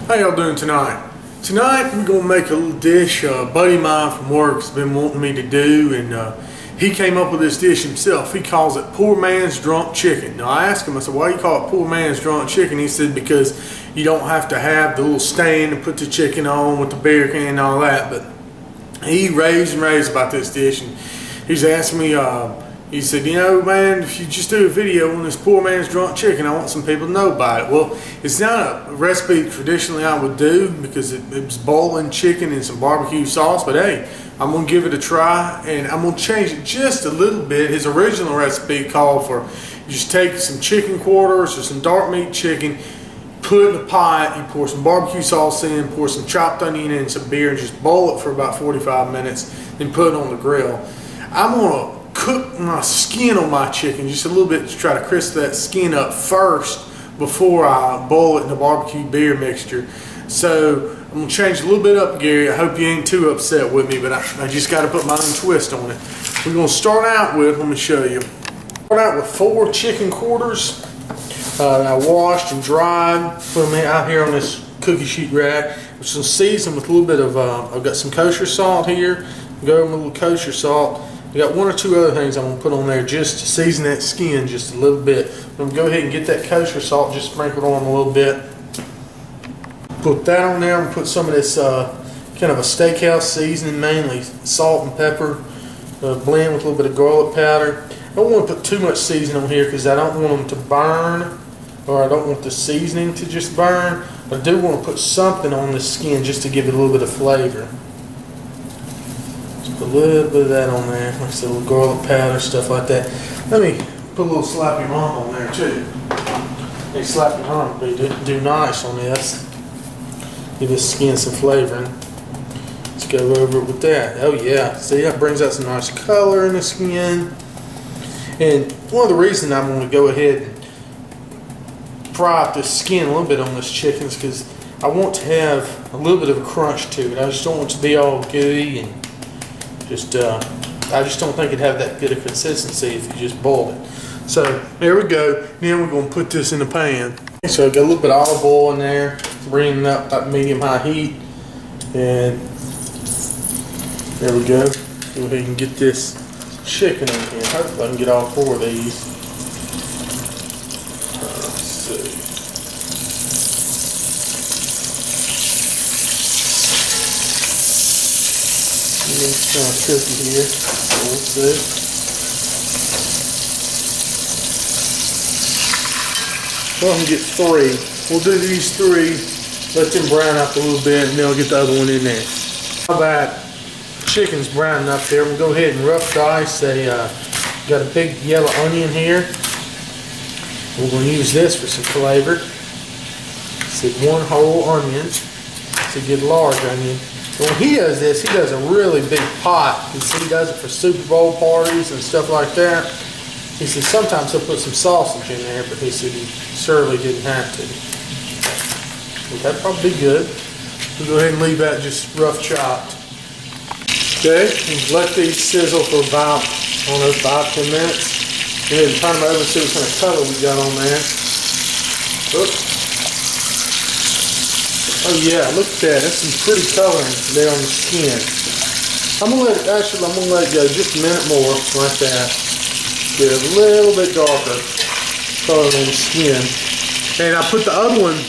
How y'all doing tonight? Tonight we're gonna make a little dish a buddy of mine from work has been wanting me to do, and he came up with this dish himself. He calls it poor man's drunk chicken. Now I asked him, I said, why do you call it poor man's drunk chicken? He said, because you don't have to have the little stand to put the chicken on with the beer can and all that. But he raves and raves about this dish, and he's asked me, he said, you know, man, if you just do a video on this poor man's drunk chicken, I want some people to know about it. Well, it's not a recipe traditionally I would do because it was boiling chicken and some barbecue sauce, but hey, I'm going to give it a try, and I'm going to change it just a little bit. His original recipe called for you just take some chicken quarters or some dark meat chicken, put it in a pot, you pour some barbecue sauce in, pour some chopped onion in, some beer, and just boil it for about 45 minutes, then put it on the grill. I'm going to cook my skin on my chicken just a little bit to try to crisp that skin up first before I boil it in the barbecue beer mixture. So I'm going to change a little bit up, Gary. I hope you ain't too upset with me, but I just got to put my own twist on it. We're going to start out with, let me show you. Start out with 4 chicken quarters. I washed and dried, put them out here on this cookie sheet rack. Which is seasoned with a little bit of, I've got some kosher salt here. Go with a little kosher salt. I got 1 or 2 other things I'm going to put on there just to season that skin just a little bit. I'm going to go ahead and get that kosher salt just sprinkled on a little bit. Put that on there and put some of this kind of a steakhouse seasoning, mainly salt and pepper, blend with a little bit of garlic powder. I don't want to put too much seasoning on here because I don't want them to burn, or I don't want the seasoning to just burn. I do want to put something on the skin just to give it a little bit of flavor. Put a little bit of that on there, like I said, a little garlic powder, stuff like that. Let me put a little slappy rum on there too. Hey, slappy rum would do nice on this. Give this skin some flavoring. Let's go over it with that. Oh yeah, see, that brings out some nice color in the skin. And one of the reasons I'm going to go ahead and fry up this skin a little bit on this chicken is because I want to have a little bit of a crunch to it. I just don't want it to be all gooey and I just don't think it'd have that good a consistency if you just boil it. So there we go. Then we're going to put this in the pan. So I got a little bit of olive oil in there, bringing it up at medium-high heat, and there we go. Go ahead and get this chicken in here. Hopefully I can get all 4 of these. Let's see. It's kind of tricky here. We'll see. Well, I can get 3. We'll do these 3, let them brown up a little bit, and then I'll get the other one in there. Now that chicken's browning up there, we'll go ahead and rough dice got a big yellow onion here. We're going to use this for some flavor. So 1 whole onion. It's a good large onion. When he does this, he does a really big pot. He does it for Super Bowl parties and stuff like that. He said sometimes he'll put some sausage in there, but he said he certainly didn't have to. But that'd probably be good. We'll go ahead and leave that just rough chopped. Okay, and let these sizzle for about, I don't know, 5-10 minutes. And then turn them over and see what kind of color we got on there. Oops. Oh yeah, look at that. That's some pretty coloring there on the skin. I'm gonna let it go just a minute more, like that. Get a little bit darker color on the skin. And I put the other one,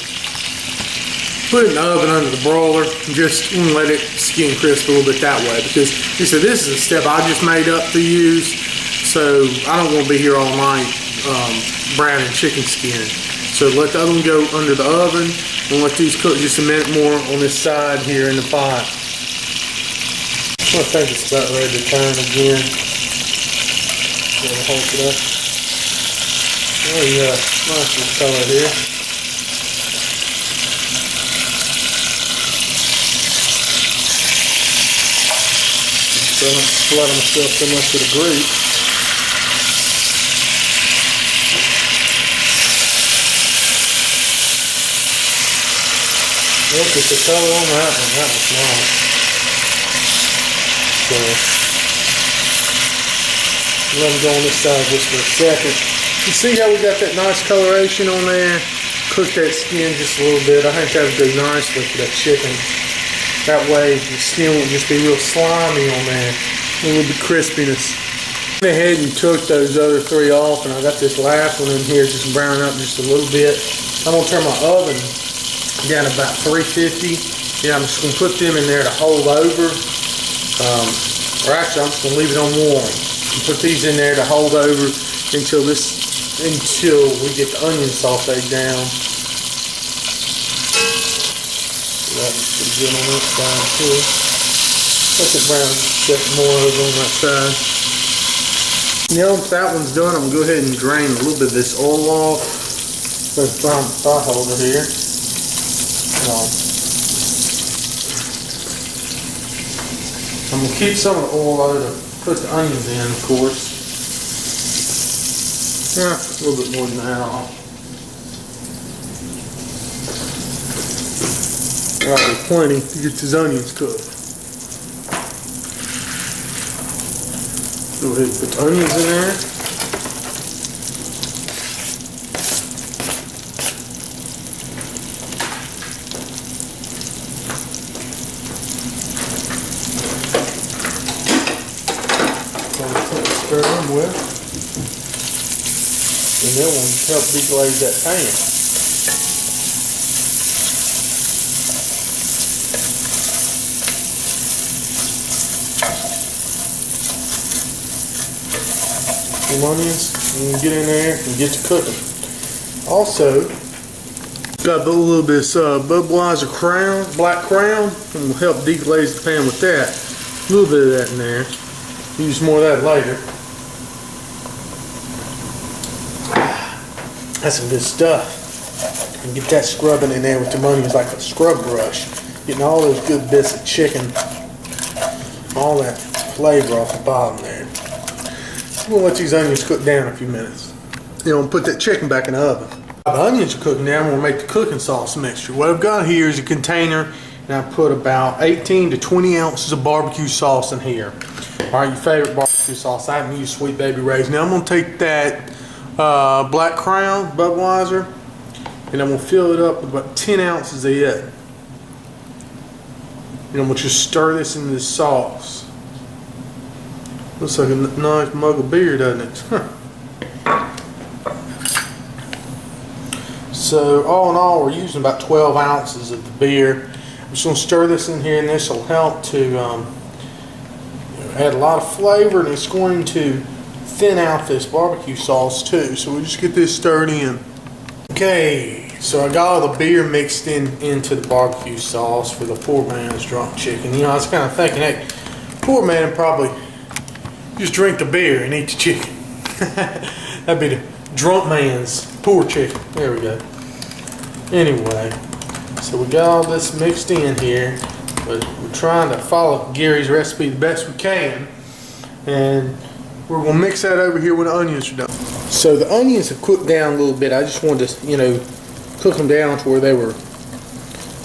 put it in the oven under the broiler, and just let it skin crisp a little bit that way, because he said this is a step I just made up to use, so I don't want to be here all night browning chicken skin. So let the other one go under the oven. We'll let these cook just a minute more on this side here in the pot. I think it's about ready to turn again. Hold it up. Oh yeah, nice little color here. So I'm not flooding myself so much with the grease. Look at the color on that one. That was nice. So let them go on this side just for a second. You see how we got that nice coloration on there? cook that skin just a little bit. I think that would go nicely for that chicken. That way the skin won't just be real slimy on there. A little bit crispiness. Went ahead and took those other 3 off, and I got this last one in here just browning up just a little bit. I'm gonna turn my oven down to about 350. Yeah, I'm just gonna put them in there to hold over. Or actually, I'm just gonna leave it on warm. Put these in there to hold over until we get the onion sauteed down. That was pretty good on that side too. Let it brown just a bit more over on that side. Now once that one's done, I'm gonna go ahead and drain a little bit of this oil off. Let's find the pot holder here. I'm gonna keep some of the oil out to put the onions in, of course. Yeah, a little bit more than that. Alright, plenty to get these onions cooked. Go ahead and put the onions in there. Stir them with, and then we'll help deglaze that pan. Some onions, and get in there and get to cooking. Also, got a little bit of Budweiser Crown, Black Crown, and we'll help deglaze the pan with that. A little bit of that in there. Use more of that later. That's some good stuff. And get that scrubbing in there with the onions like a scrub brush. Getting all those good bits of chicken, all that flavor off the bottom there. We'll let these onions cook down a few minutes. Put that chicken back in the oven. While the onions are cooking down, we'll make the cooking sauce mixture. What I've got here is a container, and I put about 18 to 20 ounces of barbecue sauce in here. All right, your favorite barbecue sauce. I haven't used Sweet Baby Ray's. Now I'm going to take that Black Crown Budweiser, and I'm going to fill it up with about 10 ounces of it. And I'm going to just stir this into the sauce. Looks like a nice mug of beer, doesn't it? So all in all, we're using about 12 ounces of the beer. I'm just going to stir this in here, and this will help to add a lot of flavor, and it's going to thin out this barbecue sauce too. So we'll just get this stirred in. Okay, so I got all the beer mixed into the barbecue sauce for the poor man's drunk chicken. I was kind of thinking, hey, poor man would probably just drink the beer and eat the chicken. That'd be the drunk man's poor chicken. There we go. Anyway, so we got all this mixed in here, but we're trying to follow Gary's recipe the best we can, and we're gonna mix that over here when the onions are done. So the onions have cooked down a little bit. I just wanted to, cook them down to where they were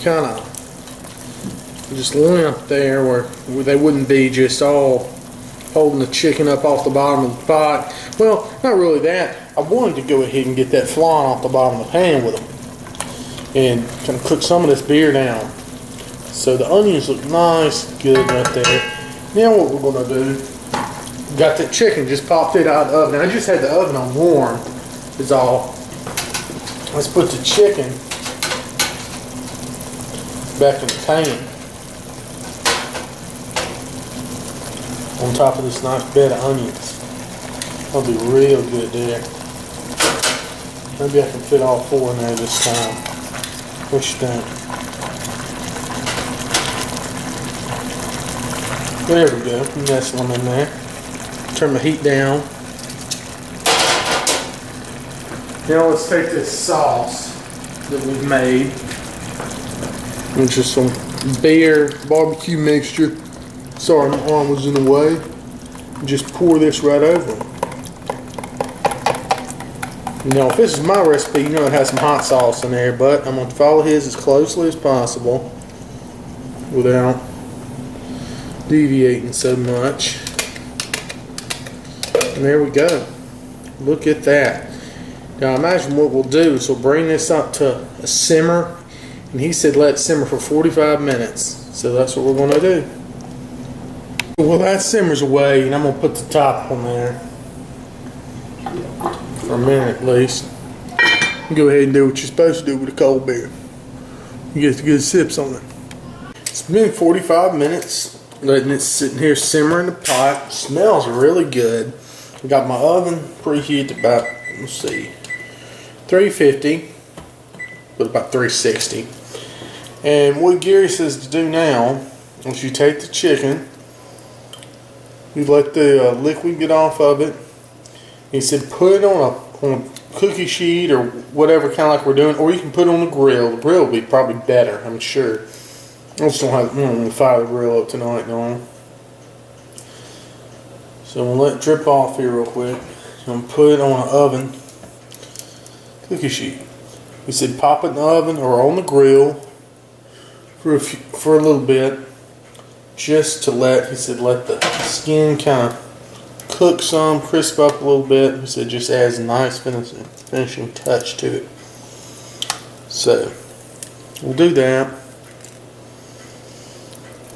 kind of just limp there, where they wouldn't be just all holding the chicken up off the bottom of the pot. Well, not really that. I wanted to go ahead and get that flan off the bottom of the pan with them and kind of cook some of this beer down. So the onions look nice, good right there. Now what we're going to do, got that chicken, just popped it out of the oven. I just had the oven on warm, is all. Let's put the chicken back in the pan on top of this nice bed of onions. That'll be real good there. Maybe I can fit all 4 in there this time. What you think? There we go. Nestle them in there. Turn the heat down. Now let's take this sauce that we've made, which is some beer barbecue mixture. Sorry, my arm was in the way. Just pour this right over. Now, if this is my recipe, it has some hot sauce in there, but I'm going to follow his as closely as possible without deviating so much. And there we go. Look at that. Now imagine what we'll do is we'll bring this up to a simmer, and he said let it simmer for 45 minutes. So that's what we're going to do. Well, that simmers away, and I'm going to put the top on there for a minute at least. Go ahead and do what you're supposed to do with a cold beer. You get the good sips on it. It's been 45 minutes, letting it sit here simmer in the pot. It smells really good. I got my oven preheated about, let's see, 350, but about 360. And what Gary says to do now is you take the chicken, you let the liquid get off of it. He said put it on a cookie sheet or whatever, kind of like we're doing, or you can put it on the grill. The grill will be probably better, I'm sure. I just don't have to fire the grill up tonight, no. So I'm going to let it drip off here real quick. I'm going to put it on an oven cookie sheet. He said pop it in the oven or on the grill for a little bit, just to let the skin kind of cook some, crisp up a little bit. He said just adds a nice finishing touch to it. So we'll do that.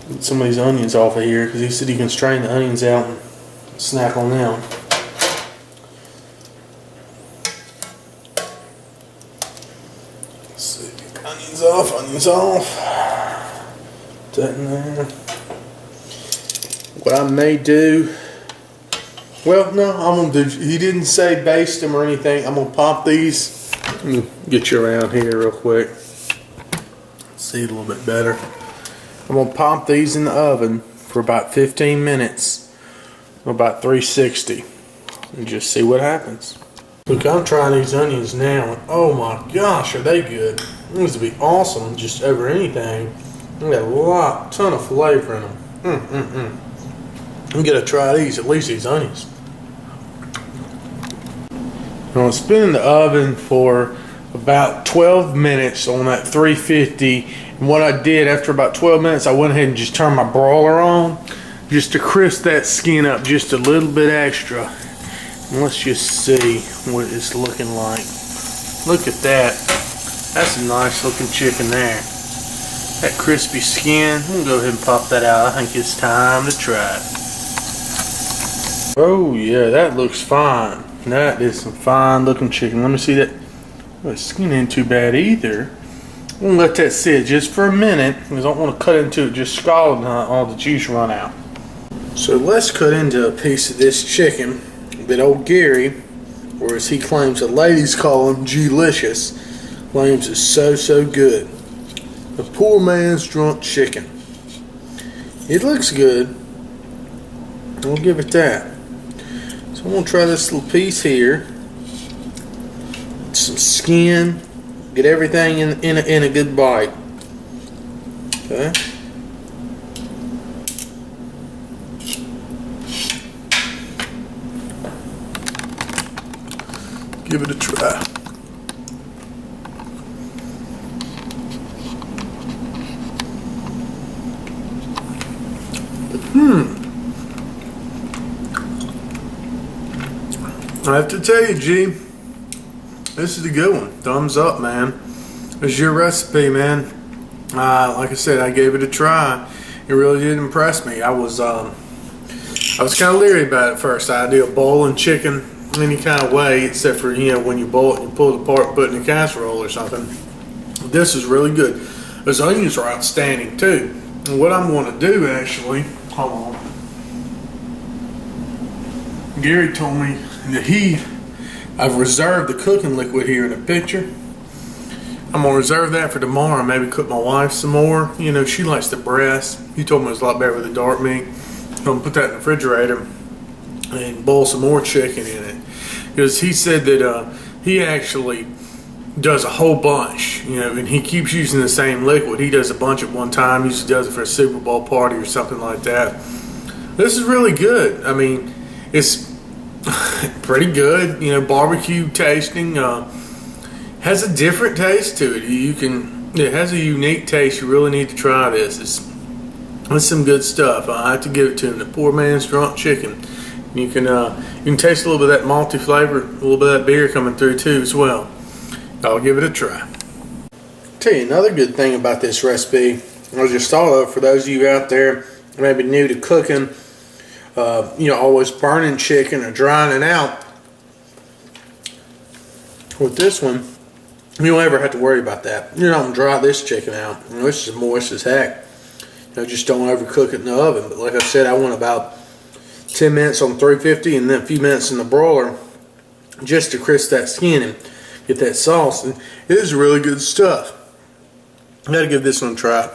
Get some of these onions off of here because he said you can strain the onions out and snack on them. Let's see, onions off. Put that in there. What I may do, well, no, I'm gonna do. He didn't say baste them or anything. I'm gonna pop these. Let me get you around here real quick. See it a little bit better. I'm going to pop these in the oven for about 15 minutes, about 360, and just see what happens. Look, I'm trying these onions now, and oh my gosh, are they good. These would be awesome just over anything. They got a ton of flavor in them. I'm going to try these, at least these onions. Now, it's been in the oven for about 12 minutes on that 350. And what I did after about 12 minutes, I went ahead and just turned my broiler on just to crisp that skin up just a little bit extra. And let's just see what it's looking like. Look at that. That's a nice looking chicken there. That crispy skin. I'm going to go ahead and pop that out. I think it's time to try it. Oh yeah, that looks fine. That is some fine looking chicken. Let me see that. The skin ain't too bad either. I'm going to let that sit just for a minute because I don't want to cut into it just scalding all the juice run out. So let's cut into a piece of this chicken that old Gary, or as he claims the ladies call him, G-licious, claims is so good. The poor man's drunk chicken. It looks good. I'll give it that. So I'm going to try this little piece here. Some skin. Get everything in a good bite. Okay. Give it a try. I have to tell you, G, this is a good one. Thumbs up, man. It's your recipe, man. Like I said, I gave it a try. It really did impress me. I was kind of leery about it at first. I do a boiling chicken any kind of way, except for, you know, when you boil it, you pull it apart and put it in a casserole or something. This is really good. Those onions are outstanding too. And what I'm going to do, actually, hold on. Gary told me that I've reserved the cooking liquid here in the picture. I'm going to reserve that for tomorrow. Maybe cook my wife some more. You know, she likes the breast. He told me it was a lot better with the dark meat. I'm going to put that in the refrigerator and boil some more chicken in it. Because he said that he actually does a whole bunch, you know, and he keeps using the same liquid. He does a bunch at one time. He usually does it for a Super Bowl party or something like that. This is really good. I mean, it's pretty good, you know, barbecue tasting. Has a different taste to it. It has a unique taste. You really need to try this. It's some good stuff. I have to give it to him. The poor man's drunk chicken. You can taste a little bit of that malty flavor, a little bit of that beer coming through too as well. I'll give it a try. Tell you another good thing about this recipe, I just thought of for those of you out there maybe new to cooking, always burning chicken or drying it out. With this one, you don't ever have to worry about that. You're not going to dry this chicken out. This is moist as heck. Just don't overcook it in the oven. But like I said, I want about 10 minutes on 350 and then a few minutes in the broiler just to crisp that skin and get that sauce. And it is really good stuff. I got to give this one a try.